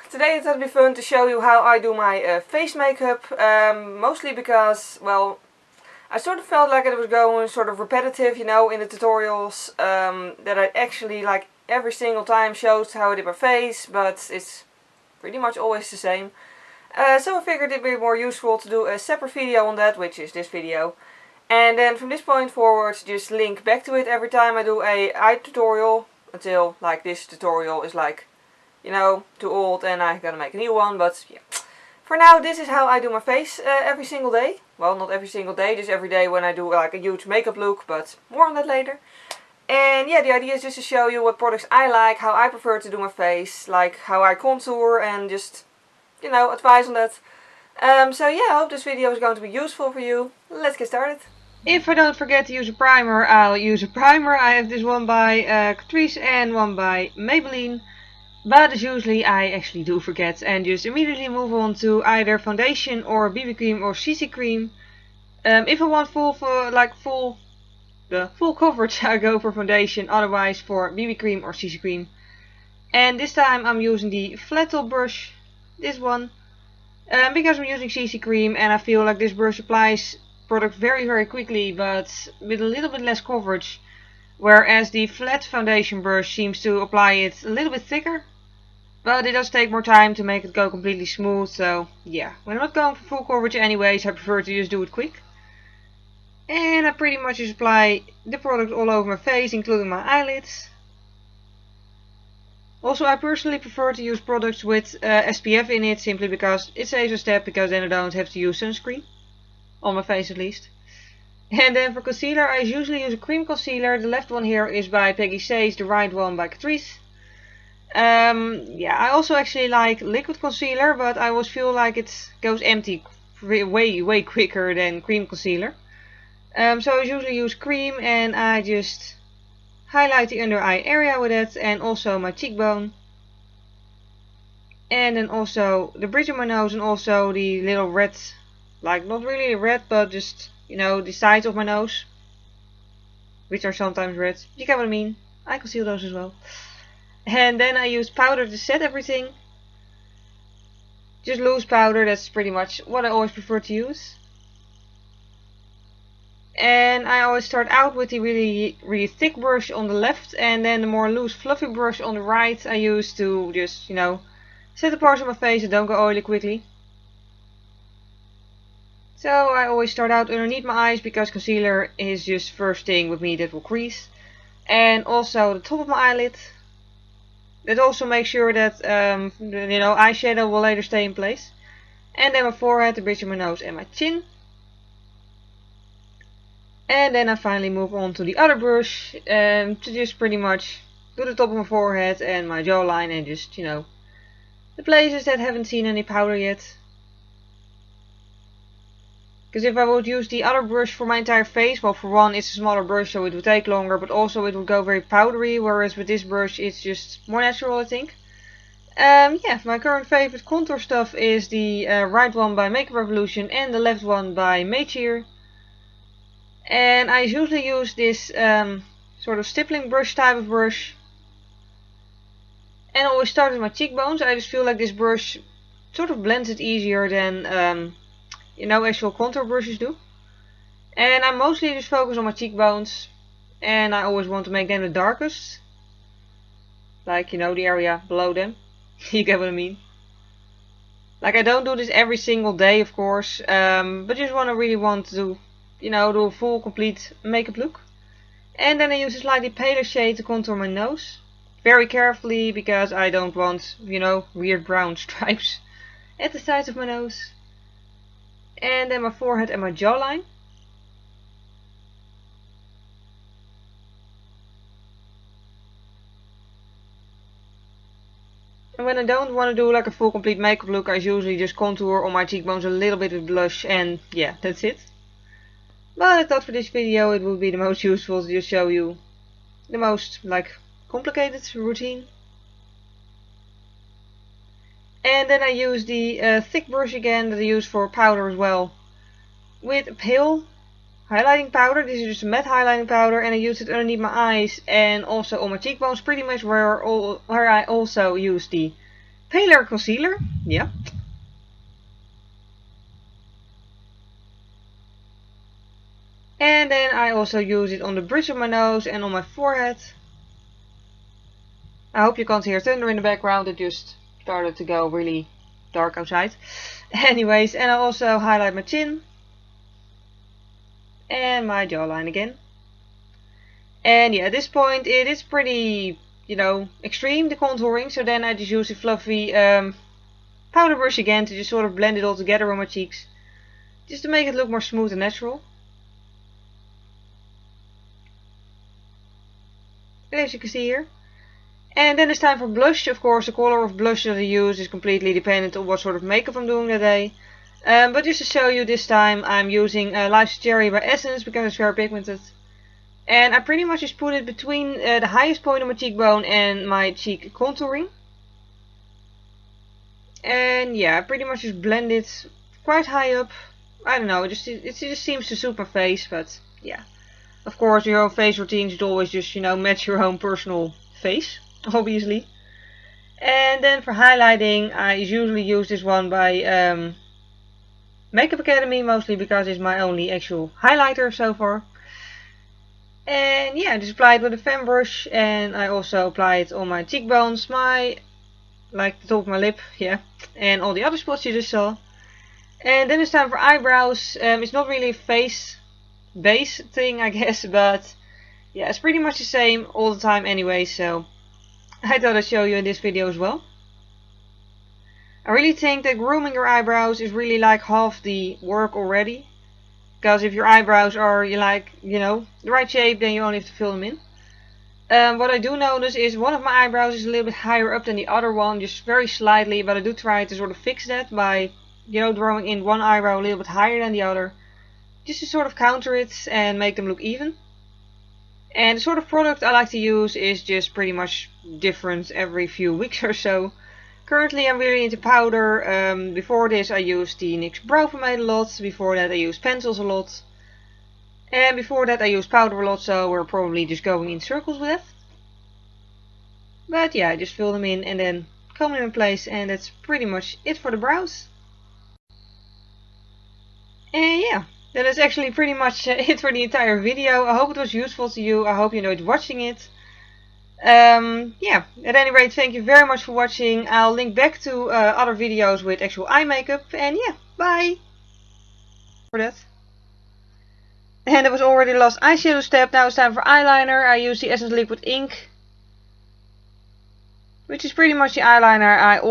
Today it has been fun to show you how I do my face makeup, mostly because, well, I sort of felt like it was going sort of repetitive, you know, in the tutorials, that I actually, like, every single time showed how I did my face, but it's pretty much always the same. So I figured it'd be more useful to do a separate video on that, which is this video. And then from this point forward, just link back to it every time I do a eye tutorial, until, like, this tutorial is, like, you know, too old and I gotta make a new one, but yeah. For now, this is how I do my face every single day. Well, not every single day, just every day when I do like a huge makeup look, but more on that later. And yeah, the idea is just to show you what products I like, how I prefer to do my face, like how I contour, and just, you know, advice on that. So yeah, I hope this video is going to be useful for you. Let's get started. If I don't forget to use a primer, I'll use a primer. I have this one by Catrice and one by Maybelline. But as usually I actually do forget and just immediately move on to either foundation or BB cream or CC cream. If I want full coverage, I go for foundation, otherwise for BB cream or CC cream. And this time I'm using the flat top brush, this one, because I'm using CC cream and I feel like this brush applies product very quickly but with a little bit less coverage, whereas the flat foundation brush seems to apply it a little bit thicker. But it does take more time to make it go completely smooth, so yeah. When I'm not going for full coverage anyways, I prefer to just do it quick. And I pretty much just apply the product all over my face, including my eyelids. Also, I personally prefer to use products with SPF in it, simply because it saves a step, because then I don't have to use sunscreen. On my face at least. And then for concealer, I usually use a cream concealer. The left one here is by Peggy Says, the right one by Catrice. Yeah, I also actually like liquid concealer, but I always feel like it goes empty way quicker than cream concealer. So I usually use cream and I just highlight the under eye area with it, and also my cheekbone. And then also the bridge of my nose, and also the little red, like not really red, but just, you know, the sides of my nose, which are sometimes red. You get what I mean? I conceal those as well. And then I use powder to set everything. Just loose powder, that's pretty much what I always prefer to use. And I always start out with the really thick brush on the left, and then the more loose fluffy brush on the right I use to just, you know, set the parts of my face that don't go oily quickly. So I always start out underneath my eyes, because concealer is just first thing with me that will crease. And also the top of my eyelid. That also makes sure that, you know, eyeshadow will later stay in place. And then my forehead, the bridge of my nose, and my chin. And then I finally move on to the other brush, to just pretty much do the top of my forehead and my jawline, and just, you know, the places that haven't seen any powder yet. Because if I would use the other brush for my entire face, well, for one, it's a smaller brush, so it would take longer, but also it would go very powdery, whereas with this brush it's just more natural, I think. Yeah, my current favorite contour stuff is the right one by Makeup Revolution and the left one by Mage. And I usually use this sort of stippling brush type of brush. And I always start with my cheekbones. I just feel like this brush sort of blends it easier than you know, actual contour brushes do. And I mostly just focus on my cheekbones, and I always want to make them the darkest, like, you know, the area below them. You get what I mean? Like, I don't do this every single day, of course, but just really want to, you know, do a full complete makeup look. And then I use a slightly paler shade to contour my nose, very carefully, because I don't want, you know, weird brown stripes at the sides of my nose. And then my forehead and my jawline. And when I don't want to do like a full complete makeup look, I usually just contour on my cheekbones a little bit with blush, and yeah, that's it. But I thought for this video it would be the most useful to just show you the most, like, complicated routine. And then I use the thick brush again that I use for powder as well, with a pale highlighting powder. This is just a matte highlighting powder, and I use it underneath my eyes and also on my cheekbones, pretty much where I also use the paler concealer. Yeah. And then I also use it on the bridge of my nose and on my forehead. I hope you can't hear thunder in the background. It just started to go really dark outside. Anyways, and I also highlight my chin. And my jawline again. And yeah, at this point it is pretty, you know, extreme, the contouring. So then I just use a fluffy powder brush again to just sort of blend it all together on my cheeks. Just to make it look more smooth and natural. As you can see here. And then it's time for blush. Of course, the color of blush that I use is completely dependent on what sort of makeup I'm doing that day. But just to show you, this time I'm using Life's Cherry by Essence because it's very pigmented. And I pretty much just put it between the highest point of my cheekbone and my cheek contouring. And yeah, I pretty much just blend it quite high up. I don't know, it just seems to suit my face, but yeah. Of course, your own face routine should always just, you know, match your own personal face, obviously. And then for highlighting, I usually use this one by Makeup Academy, mostly because it's my only actual highlighter so far. And yeah, just apply it with a fan brush, and I also apply it on my cheekbones, like the top of my lip, yeah, and all the other spots you just saw. And then it's time for eyebrows. It's not really a face base thing, I guess, but yeah, it's pretty much the same all the time anyway, so I thought I'd show you in this video as well. I really think that grooming your eyebrows is really like half the work already. Because if your eyebrows are the right shape, then you only have to fill them in. What I do notice is one of my eyebrows is a little bit higher up than the other one, just very slightly, but I do try to sort of fix that by, drawing in one eyebrow a little bit higher than the other. Just to sort of counter it and make them look even. And the sort of product I like to use is just pretty much different every few weeks or so. Currently I'm really into powder. Before this I used the NYX Brow Pomade a lot. Before that I used pencils a lot. And before that I used powder a lot, so we're probably just going in circles with it. But yeah, I just fill them in and then comb them in place, and that's pretty much it for the brows. And yeah, that is actually pretty much it for the entire video. I hope it was useful to you. I hope you enjoyed watching it. Yeah, at any rate, thank you very much for watching. I'll link back to other videos with actual eye makeup, and yeah, bye for that. And that was already the last eyeshadow step. Now it's time for eyeliner. I use the Essence Liquid Ink, which is pretty much the eyeliner I